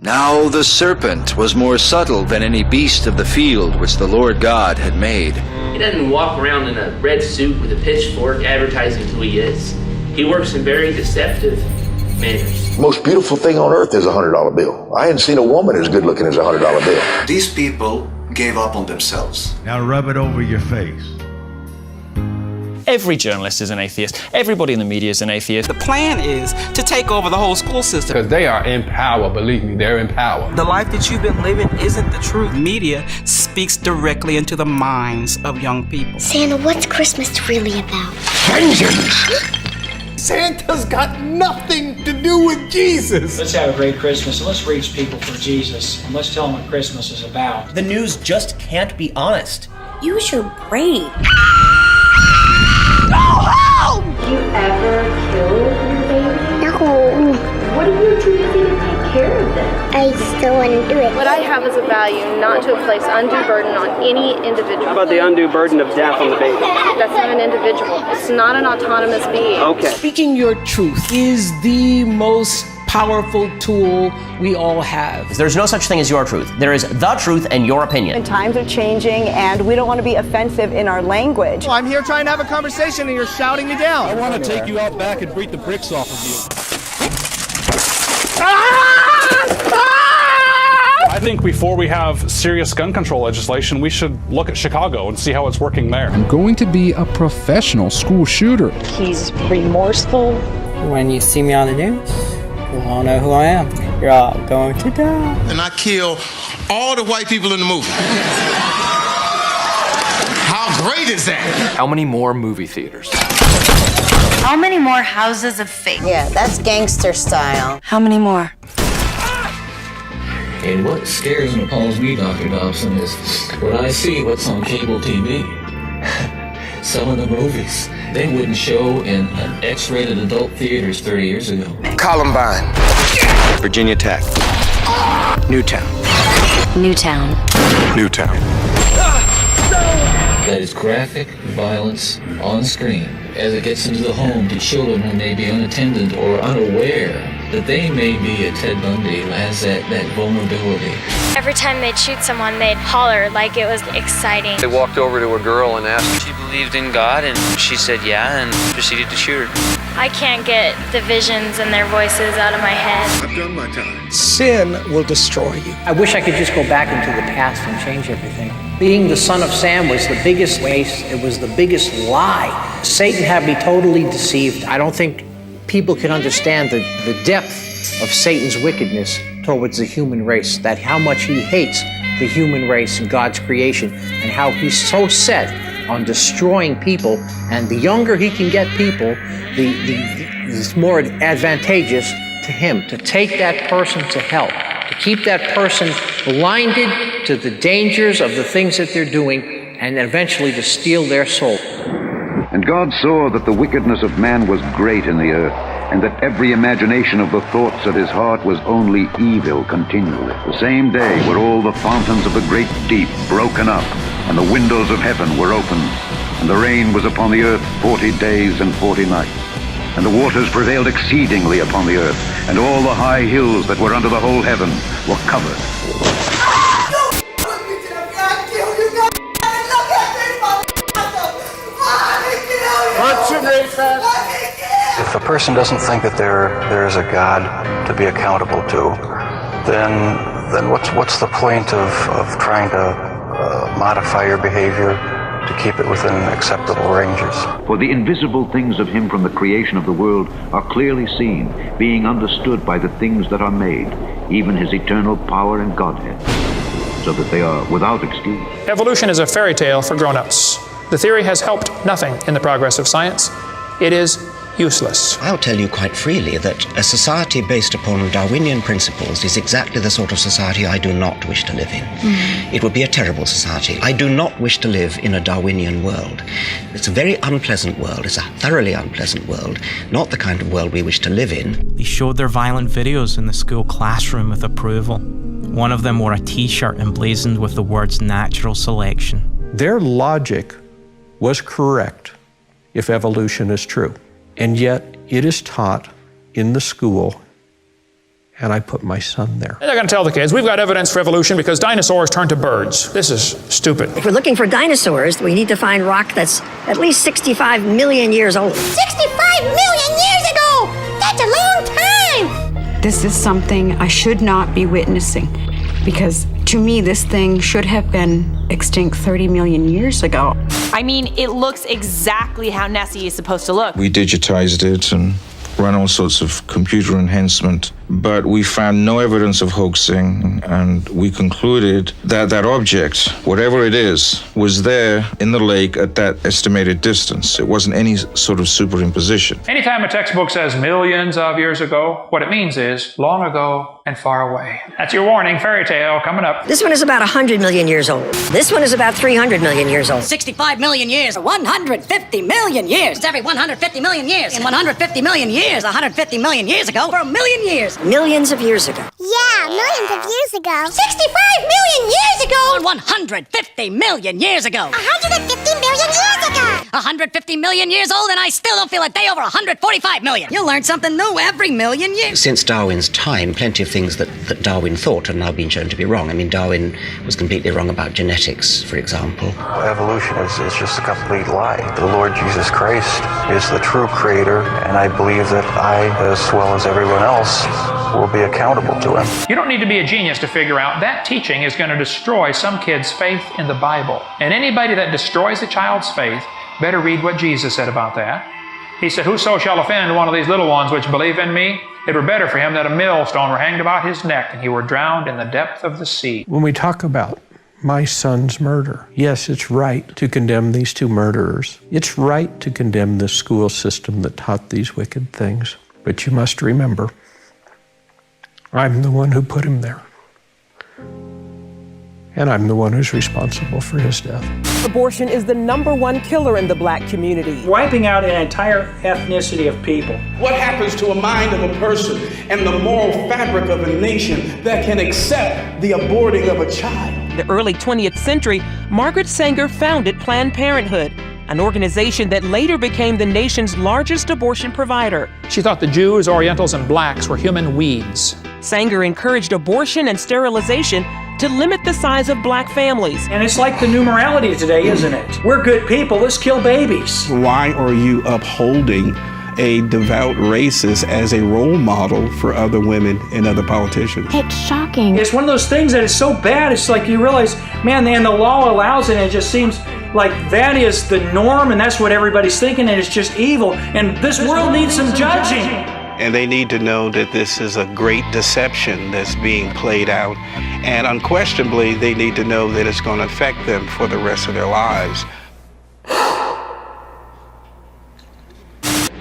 Now the serpent was more subtle than any beast of the field which the Lord God had made. He doesn't walk around in a red suit with a pitchfork advertising who he is. He works in very deceptive manners. The most beautiful thing on earth is a $100 bill. I hadn't seen a woman as good looking as a $100 bill. These people gave up on themselves. Now rub it over your face. Every journalist is an atheist. Everybody in the media is an atheist. The plan is to take over the whole school system. Because they are in power, believe me, they're in power. The life that you've been living isn't the truth. Media speaks directly into the minds of young people. Santa, what's Christmas really about? Vengeance! Santa's got nothing to do with Jesus. Let's have a great Christmas and let's reach people for Jesus and let's tell them what Christmas is about. The news just can't be honest. Use your brain. Go home! You ever killed your baby? No. What are you too busy to take care of them? I still want to do it. What I have is a value not to place undue burden on any individual. How about the undue burden of death on the baby? That's not an individual. It's not an autonomous being. Okay. Speaking your truth is the most powerful tool we all have. There's no such thing as your truth. There is the truth and your opinion. And times are changing, and we don't want to be offensive in our language. Well, I'm here trying to have a conversation, and you're shouting me down. I want to take you out back and beat the bricks off of you. I think before we have serious gun control legislation, we should look at Chicago and see how it's working there. I'm going to be a professional school shooter. He's remorseful. When you see me on the news, you all know who I am. You're all going to die. And I kill all the white people in the movie. How great is that? How many more movie theaters? How many more houses of faith? Yeah, that's gangster style. How many more? And what scares and appalls me, Dr. Dobson, is when I see what's on cable TV. Some of the movies they wouldn't show in X-rated adult theaters 30 years ago. Columbine. Virginia Tech. Newtown. Newtown. Newtown. That is graphic violence on screen as it gets into the home to children who may be unattended or unaware that they may be a Ted Bundy who has that vulnerability. Every time they'd shoot someone, they'd holler like it was exciting. They walked over to a girl and asked if she believed in God, and she said yeah, and proceeded to shoot her. I can't get the visions and their voices out of my head. I've done my time. Sin will destroy you. I wish I could just go back into the past and change everything. Being the son of Sam was the biggest waste. It was the biggest lie. Satan had me totally deceived. I don't think people can understand the depth of Satan's wickedness towards the human race, that how much he hates the human race and God's creation, and how he's so set on destroying people. And the younger he can get people, the more advantageous to him to take that person to hell, to keep that person blinded to the dangers of the things that they're doing, and eventually to steal their soul. And God saw that the wickedness of man was great in the earth, and that every imagination of the thoughts of his heart was only evil continually. The same day were all the fountains of the great deep broken up, and the windows of heaven were opened, and the rain was upon the earth 40 days and 40 nights. And the waters prevailed exceedingly upon the earth, and all the high hills that were under the whole heaven were covered. If a person doesn't think that there is a God to be accountable to, then what's the point of trying to modify your behavior to keep it within acceptable ranges? For the invisible things of him from the creation of the world are clearly seen, being understood by the things that are made, even his eternal power and Godhead, so that they are without excuse. Evolution is a fairy tale for grown-ups. The theory has helped nothing in the progress of science. It is useless. I'll tell you quite freely that a society based upon Darwinian principles is exactly the sort of society I do not wish to live in. It would be a terrible society. I do not wish to live in a Darwinian world. It's a very unpleasant world. It's a thoroughly unpleasant world, not the kind of world we wish to live in. They showed their violent videos in the school classroom with approval. One of them wore a t-shirt emblazoned with the words natural selection. Their logic was correct if evolution is true. And yet it is taught in the school and I put my son there. And they're going to tell the kids, we've got evidence for evolution because dinosaurs turned to birds. This is stupid. If we're looking for dinosaurs, we need to find rock that's at least 65 million years old. 65 million years ago! That's a long time! This is something I should not be witnessing, because to me, this thing should have been extinct 30 million years ago. I mean, it looks exactly how Nessie is supposed to look. We digitized it and ran all sorts of computer enhancement, but we found no evidence of hoaxing, and we concluded that that object, whatever it is, was there in the lake at that estimated distance. It wasn't any sort of superimposition. Anytime a textbook says millions of years ago, what it means is long ago and far away. That's your warning, fairy tale coming up. This one is about 100 million years old. This one is about 300 million years old. 65 million years, 150 million years. It's every 150 million years. In 150 million years, 150 million years ago, for a million years. Millions of years ago. Yeah, millions of years ago. 65 million years ago! 150 million years ago. 150 million years ago. 150 million years old, and I still don't feel a day over 145 million. You learn something new every million years. Since Darwin's time, plenty of things that Darwin thought have now been shown to be wrong. I mean, Darwin was completely wrong about genetics, for example. Evolution is just a complete lie. The Lord Jesus Christ is the true creator, and I believe that I, as well as everyone else, will be accountable to him. You don't need to be a genius to figure out that teaching is going to destroy some kid's faith in the Bible. And anybody that destroys a child's faith better read what Jesus said about that. He said, whoso shall offend one of these little ones which believe in me, it were better for him that a millstone were hanged about his neck and he were drowned in the depth of the sea. When we talk about my son's murder, yes, it's right to condemn these two murderers. It's right to condemn this school system that taught these wicked things. But you must remember, I'm the one who put him there. And I'm the one who's responsible for his death. Abortion is the #1 killer in the black community. Wiping out an entire ethnicity of people. What happens to a mind of a person and the moral fabric of a nation that can accept the aborting of a child? In the early 20th century, Margaret Sanger founded Planned Parenthood, an organization that later became the nation's largest abortion provider. She thought the Jews, Orientals, and blacks were human weeds. Sanger encouraged abortion and sterilization to limit the size of black families. And it's like the new morality today, isn't it? We're good people, let's kill babies. Why are you upholding a devout racist as a role model for other women and other politicians? It's shocking. It's one of those things that is so bad, it's like you realize, man, and the law allows it, and it just seems like that is the norm, and that's what everybody's thinking, and it's just evil. And this world needs some judging. And they need to know that this is a great deception that's being played out. And unquestionably, they need to know that it's going to affect them for the rest of their lives.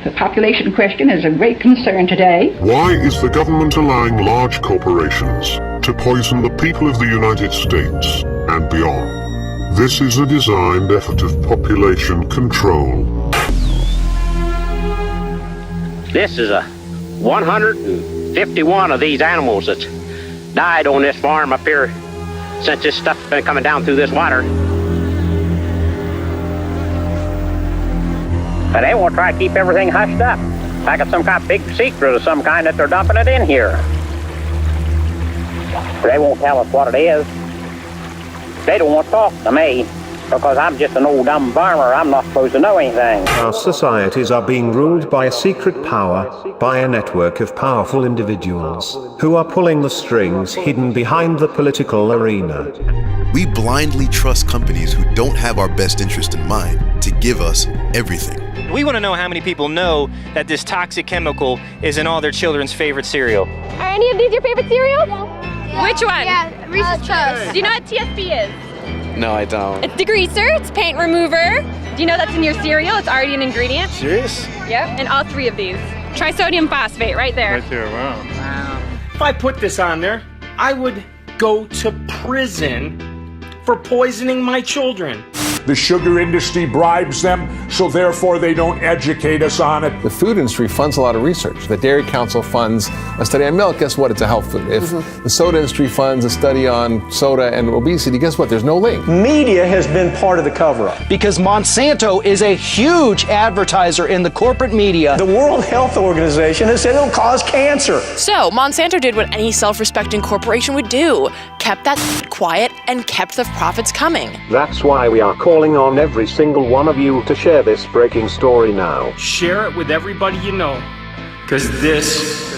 The population question is a great concern today. Why is the government allowing large corporations to poison the people of the United States and beyond? This is a designed effort of population control. This is 151 of these animals that's died on this farm up here since this stuff's been coming down through this water. But they won't try to keep everything hushed up, like it's some kind of big secret of some kind that they're dumping it in here. They won't tell us what it is. They don't want to talk to me, because I'm just an old dumb farmer. I'm not supposed to know anything. Our societies are being ruled by a secret power, by a network of powerful individuals, who are pulling the strings hidden behind the political arena. We blindly trust companies who don't have our best interest in mind to give us everything. We want to know how many people know that this toxic chemical is in all their children's favorite cereal. Are any of these your favorite cereals? Yeah. Which one? Yeah, Reese's Puffs. Do you know what TSP is? No, I don't. It's degreaser, it's paint remover. Do you know that's in your cereal? It's already an ingredient. Serious? Yep, and all three of these. Trisodium phosphate, right there. Right there, wow. If I put this on there, I would go to prison for poisoning my children. The sugar industry bribes them so therefore they don't educate us on it. The food industry funds a lot of research. The Dairy Council funds a study on milk. Guess what? It's a health food. If the soda industry funds a study on soda and obesity, guess what? There's no link. Media has been part of the cover-up. Because Monsanto is a huge advertiser in the corporate media. The World Health Organization has said it'll cause cancer. So, Monsanto did what any self-respecting corporation would do. Kept that quiet and kept the profits coming. That's why we are calling on every single one of you to share this breaking story now. Share it with everybody you know, because this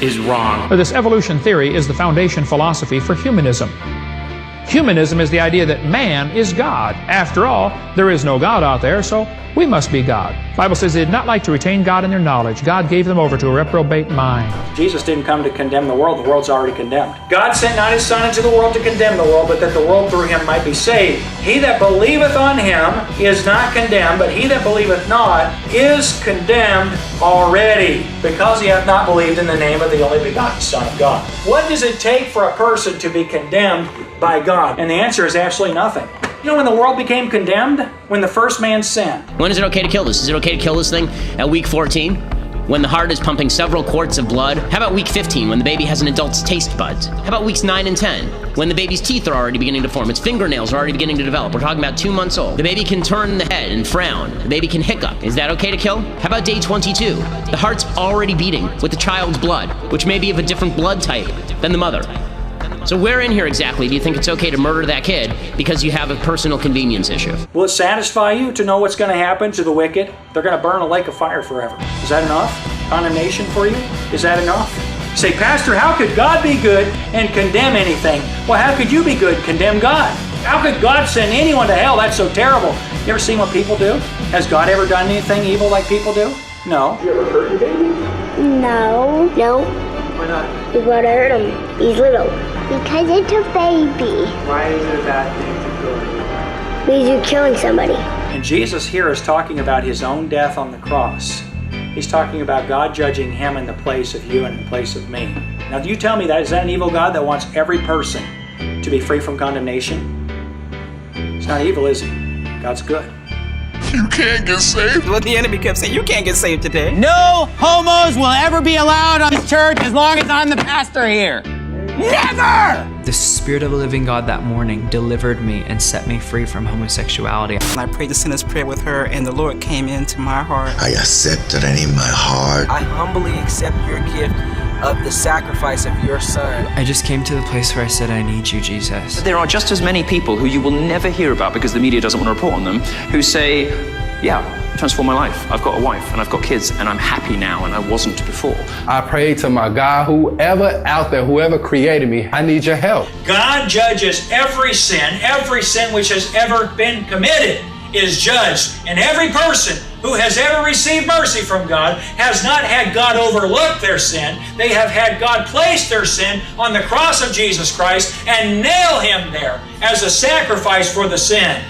is wrong. This evolution theory is the foundation philosophy for humanism. Humanism is the idea that man is God. After all, there is no God out there, so we must be God. The Bible says they did not like to retain God in their knowledge. God gave them over to a reprobate mind. Jesus didn't come to condemn the world. The world's already condemned. God sent not his Son into the world to condemn the world, but that the world through him might be saved. He that believeth on him is not condemned, but he that believeth not is condemned already, because he hath not believed in the name of the only begotten Son of God. What does it take for a person to be condemned by God? And the answer is absolutely nothing. You know when the world became condemned? When the first man sinned. When is it okay to kill this? Is it okay to kill this thing at week 14? When the heart is pumping several quarts of blood? How about week 15, when the baby has an adult's taste buds? How about weeks 9 and 10, when the baby's teeth are already beginning to form, its fingernails are already beginning to develop? We're talking about 2 months old. The baby can turn the head and frown. The baby can hiccup. Is that okay to kill? How about day 22? The heart's already beating with the child's blood, which may be of a different blood type than the mother. So where in here exactly do you think it's okay to murder that kid because you have a personal convenience issue? Will it satisfy you to know what's going to happen to the wicked? They're going to burn in a lake of fire forever. Is that enough? Condemnation for you? Is that enough? You say, Pastor, how could God be good and condemn anything? Well, how could you be good and condemn God? How could God send anyone to hell? That's so terrible. You ever seen what people do? Has God ever done anything evil like people do? No. You ever hurt your baby? No. No. Why not? You gotta hurt him. He's little. Because it's a baby. Why is it a bad thing to kill him? Because you're killing somebody. And Jesus here is talking about his own death on the cross. He's talking about God judging him in the place of you and in the place of me. Now, do you tell me that is that an evil God that wants every person to be free from condemnation? It's not evil, is he? God's good. You can't get saved. What the enemy kept saying, you can't get saved today. No homos will ever be allowed on the church as long as I'm the pastor here. Never! The Spirit of the living God that morning delivered me and set me free from homosexuality. I prayed the sinner's prayer with her, and the Lord came into my heart. I accept that in my heart. I humbly accept your gift of the sacrifice of your Son. I just came to the place where I said, I need you, Jesus. There are just as many people who you will never hear about because the media doesn't want to report on them, who say, yeah, transform my life. I've got a wife and I've got kids and I'm happy now and I wasn't before. I pray to my God, whoever out there, whoever created me, I need your help. God judges every sin which has ever been committed is judged. And every person who has ever received mercy from God has not had God overlook their sin. They have had God place their sin on the cross of Jesus Christ and nail him there as a sacrifice for the sin.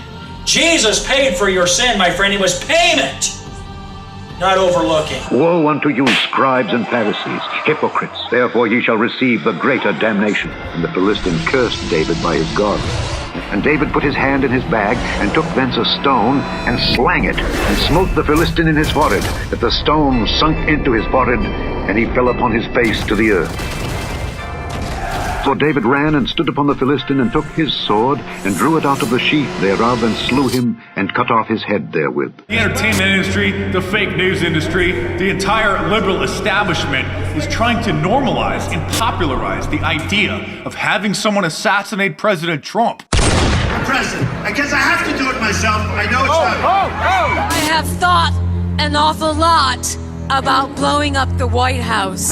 Jesus paid for your sin, my friend. It was payment, not overlooking. Woe unto you, scribes and Pharisees, hypocrites! Therefore ye shall receive the greater damnation. And the Philistine cursed David by his God. And David put his hand in his bag, and took thence a stone, and slang it, and smote the Philistine in his forehead, that the stone sunk into his forehead, and he fell upon his face to the earth. So David ran and stood upon the Philistine, and took his sword, and drew it out of the sheath thereof, and slew him, and cut off his head therewith. The entertainment industry, the fake news industry, the entire liberal establishment is trying to normalize and popularize the idea of having someone assassinate President Trump. President, I guess I have to do it myself. I know it's not. I have thought an awful lot about blowing up the White House.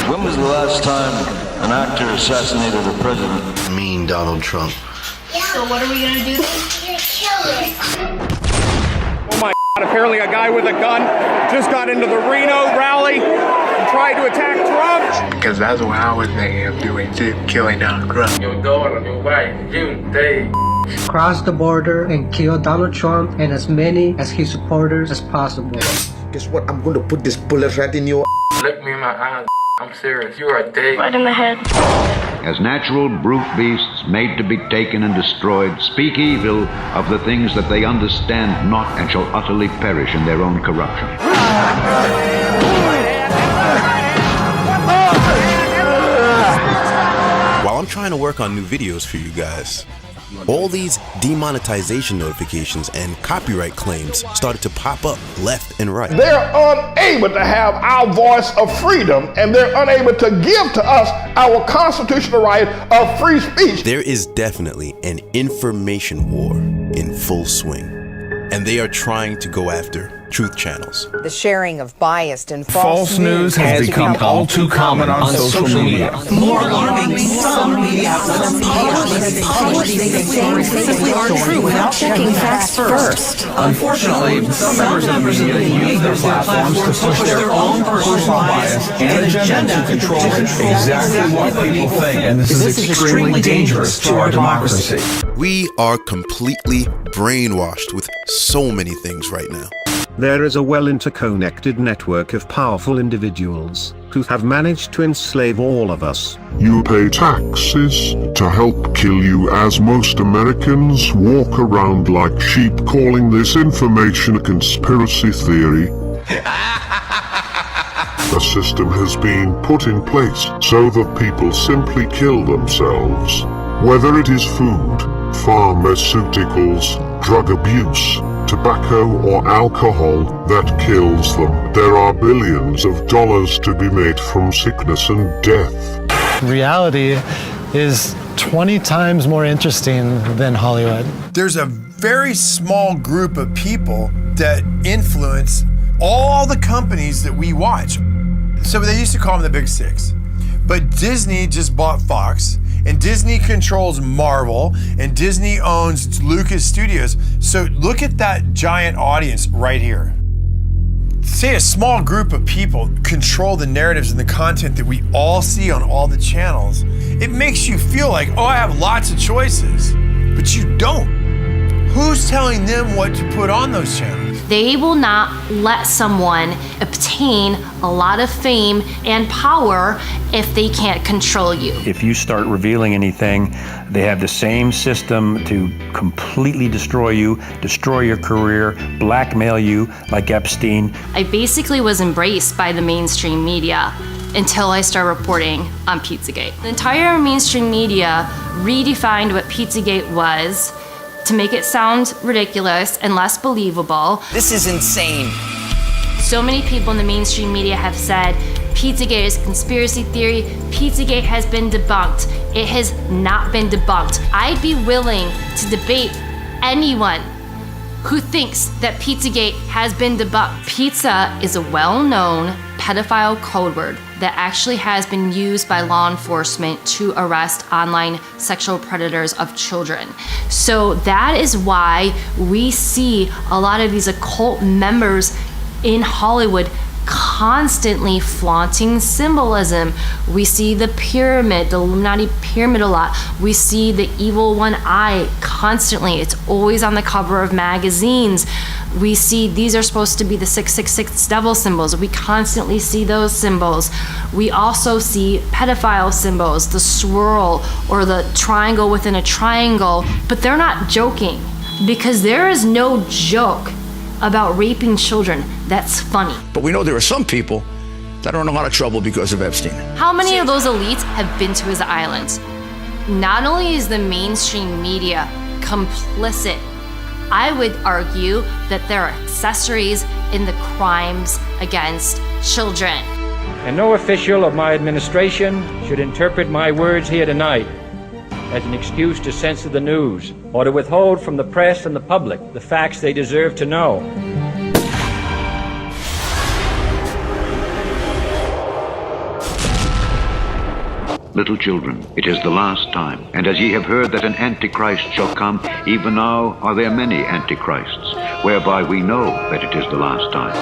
When was the last time an actor assassinated a president? Mean Donald Trump. Yeah. So what are we gonna do? You're gonna kill it. Oh my God, apparently a guy with a gun just got into the Reno rally and tried to attack Trump. Because that's what I was thinking of doing too, killing Donald Trump. Your daughter, your wife, you, they cross the border and kill Donald Trump and as many as his supporters as possible. Guess what? I'm going to put this bullet right in your. Look me in my eyes. I'm serious. You are Dave. Right in the head. As natural brute beasts made to be taken and destroyed, speak evil of the things that they understand not, and shall utterly perish in their own corruption. While I'm trying to work on new videos for you guys, all these demonetization notifications and copyright claims started to pop up left and right. They're unable to have our voice of freedom, and they're unable to give to us our constitutional right of free speech. There is definitely an information war in full swing, and they are trying to go after truth channels. The sharing of biased and false news has become all too common on social media. More alarming, some media outlets publish things aren't true without checking facts first. Unfortunately, some members of the media use their platforms to push their own personal bias and agenda to control exactly what people think, and this is extremely dangerous to our democracy. We are completely brainwashed with so many things right now. There is a well-interconnected network of powerful individuals who have managed to enslave all of us. You pay taxes to help kill you, as most Americans walk around like sheep calling this information a conspiracy theory. A system has been put in place so that people simply kill themselves. Whether it is food, pharmaceuticals, drug abuse, tobacco or alcohol that kills them, there are billions of dollars to be made from sickness and death. Reality is 20 times more interesting than Hollywood. There's a very small group of people that influence all the companies that we watch. So they used to call them the Big Six. But Disney just bought Fox, and Disney controls Marvel, and Disney owns Lucas Studios. So look at that giant audience right here. Say a small group of people control the narratives and the content that we all see on all the channels. It makes you feel like, oh, I have lots of choices, but you don't. Who's telling them what to put on those channels? They will not let someone obtain a lot of fame and power if they can't control you. If you start revealing anything, they have the same system to completely destroy you, destroy your career, blackmail you like Epstein. I basically was embraced by the mainstream media until I started reporting on Pizzagate. The entire mainstream media redefined what Pizzagate was to make it sound ridiculous and less believable. This is insane. So many people in the mainstream media have said Pizzagate is a conspiracy theory. Pizzagate has been debunked. It has not been debunked. I'd be willing to debate anyone who thinks that Pizzagate has been debunked. Pizza is a well-known pedophile code word that actually has been used by law enforcement to arrest online sexual predators of children. So that is why we see a lot of these occult members in Hollywood constantly flaunting symbolism. We see the pyramid, the Illuminati pyramid a lot. We see the evil one eye constantly. It's always on the cover of magazines. We see these are supposed to be the 666 devil symbols. We constantly see those symbols. We also see pedophile symbols, the swirl or the triangle within a triangle, but they're not joking because there is no joke about raping children that's funny. But we know there are some people that are in a lot of trouble because of Epstein. How many of those elites have been to his island? Not only is the mainstream media complicit, I would argue that there are accessories in the crimes against children. And no official of my administration should interpret my words here tonight as an excuse to censor the news or to withhold from the press and the public the facts they deserve to know. Little children, it is the last time. And as ye have heard that an Antichrist shall come, even now are there many Antichrists, whereby we know that it is the last time.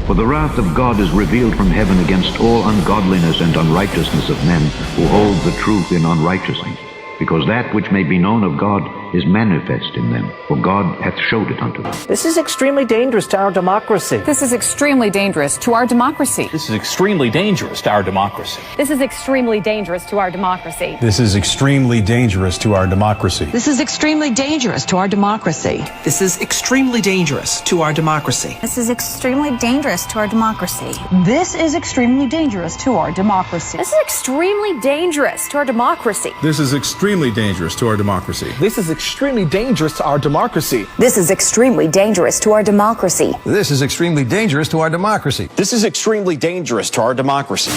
For the wrath of God is revealed from heaven against all ungodliness and unrighteousness of men who hold the truth in unrighteousness, because that which may be known of God is manifest in them, for God hath showed it unto them. This is extremely dangerous to our democracy. This is extremely dangerous to our democracy. This is extremely dangerous to our democracy. This is extremely dangerous to our democracy. This is extremely dangerous to our democracy. This is extremely dangerous to our democracy. This is extremely dangerous to our democracy. This is extremely dangerous to our democracy. This is extremely dangerous to our democracy. This is extremely dangerous to our democracy. This is extremely dangerous to our democracy. This is extremely dangerous to our democracy. This is extremely dangerous to our democracy. This is extremely dangerous to our democracy. This is extremely dangerous to our democracy.